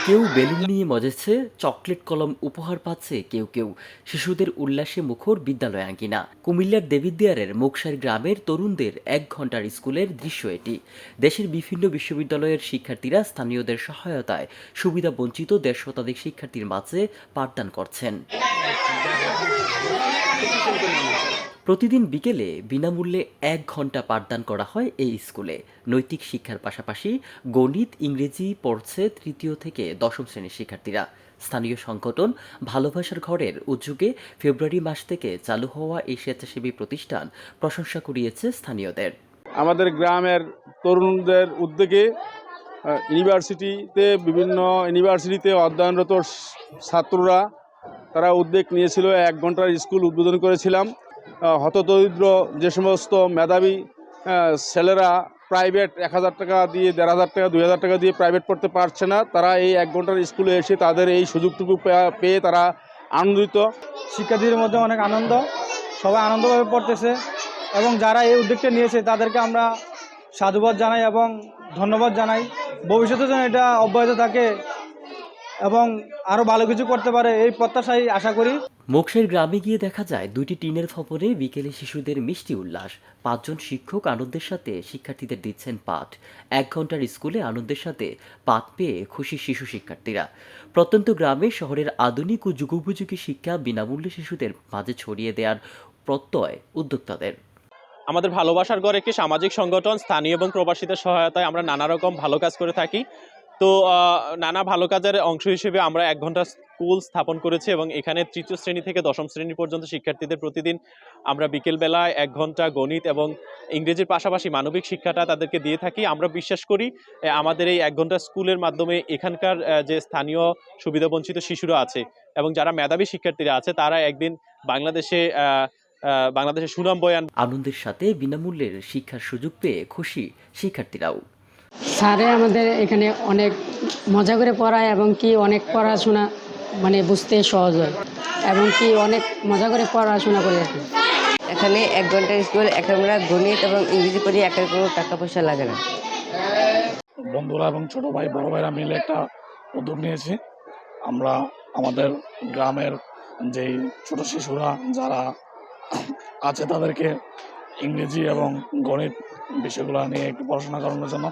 কেউ বেলুন নিয়ে মজেছে, চকলেট কলম উপহার পাচ্ছে কেউ কেউ। শিশুদের উল্লাসে মুখর বিদ্যালয় আঙ্গিনা। কুমিল্লার দেবিদ্দিয়ারের মুকসার গ্রামের তরুণদের ১ ঘণ্টার স্কুলের দৃশ্য এটি। দেশের বিভিন্ন বিশ্ববিদ্যালয়ের শিক্ষার্থীরা স্থানীয়দের সহায়তায় সুবিধা বঞ্চিত ১৫০ শতাধিক শিক্ষার্থীর মাঝে পাঠদান করছেন। প্রতিদিন বিকেলে বিনামূল্যে ১ ঘণ্টা পাঠদান করা হয় এই স্কুলে। নৈতিক শিক্ষার পাশাপাশি গণিত, ইংরেজি পড়ছে তৃতীয় থেকে দশম শ্রেণীর শিক্ষার্থীরা। স্থানীয় সংগঠন ভালোবাসার ঘরের উদ্যোগে ফেব্রুয়ারি মাস থেকে চালু হওয়া এই স্বেচ্ছাসেবী প্রতিষ্ঠান প্রশংসা কুড়িয়েছে স্থানীয়দের। আমাদের গ্রামের তরুণদের উদ্যোগে বিভিন্ন ইউনিভার্সিটিতে অধ্যয়নরত ছাত্ররা তারা উদ্যোগ নিয়েছিল। ১ ঘণ্টার স্কুল উদ্বোধন করেছিলাম। হতদরিদ্র যে সমস্ত মেধাবী ছেলেরা প্রাইভেট ১,০০০ টাকা দিয়ে, ১,৫০০ টাকা, ২,০০০ টাকা দিয়ে প্রাইভেট পড়তে পারছে না, তারা এই ১ ঘণ্টার স্কুলে এসে তাদের এই সুযোগটুকু পেয়ে তারা আনন্দিত। শিক্ষার্থীদের মধ্যে অনেক আনন্দ, সবাই আনন্দভাবে পড়তেছে এবং যারা এই উদ্যোগটা নিয়েছে তাদেরকে আমরা সাধুবাদ জানাই এবং ধন্যবাদ জানাই। ভবিষ্যতে যেন এটা অব্যাহত থাকে এবং আরও ভালো কিছু করতে পারে এই প্রত্যাশাই আশা করি। মোকশের গ্রামে গিয়ে দেখা যায় ২টি টিনের ভবনে বিকেলে শিশুদের মিষ্টি উল্লাস। ৫ জন শিক্ষক আনন্দের সাথে শিক্ষার্থীদের দিচ্ছেন পাঠ। ১ ঘণ্টার স্কুলে আনন্দের সাথে পাঠ পেয়ে খুশি শিশু শিক্ষার্থীরা। প্রত্যন্ত গ্রামে শহরের আধুনিক ও যুগোপযোগী শিক্ষা বিনামূল্যে শিশুদের মাঝে ছড়িয়ে দেওয়ার প্রত্যয় উদ্যোক্তাদের। আমাদের ভালোবাসার ঘর একটি সামাজিক সংগঠন। স্থানীয় এবং প্রবাসীদের সহায়তায় আমরা নানা রকম ভালো কাজ করে থাকি। তো নানা ভালো কাজের অংশ হিসেবে আমরা ১ ঘণ্টা স্কুল স্থাপন করেছি এবং এখানে তৃতীয় শ্রেণী থেকে দশম শ্রেণী পর্যন্ত শিক্ষার্থীদের প্রতিদিন আমরা বিকেলবেলায় ১ ঘণ্টা গণিত এবং ইংরেজির পাশাপাশি মানবিক শিক্ষাটা তাদেরকে দিয়ে থাকি। আমরা বিশ্বাস করি আমাদের এই 1 ঘণ্টা স্কুলের মাধ্যমে এখানকার যে স্থানীয় সুবিধাবঞ্চিত শিশুরা আছে এবং যারা মেধাবী শিক্ষার্থীরা আছে তারা একদিন বাংলাদেশের সুনাম বয়ে আনবে। আনন্দের সাথে বিনামূল্যের শিক্ষার সুযোগ পেয়ে খুশি শিক্ষার্থীরাও। স্যারে আমাদের এখানে অনেক মজা করে পড়ায় এবং কি অনেক পড়াশোনা বুঝতে সহজ হয় এবং কি অনেক মজা করে পড়াশোনা করে আর কি। এখানে ১ ঘণ্টার স্কুল, এখানে আমরা গণিত এবং ইংরেজি পড়ি, এখানে কোনো টাকা পয়সা লাগে না। বন্ধুরা এবং ছোট ভাই বড় ভাইরা মিলে একটা উদ্যোগ নিয়েছি। আমরা আমাদের গ্রামের যেই ছোট শিশুরা যারা আছে তাদেরকে ইংরেজি এবং গণিত বিষয়গুলো নিয়ে একটু পড়াশোনা করানোর জন্য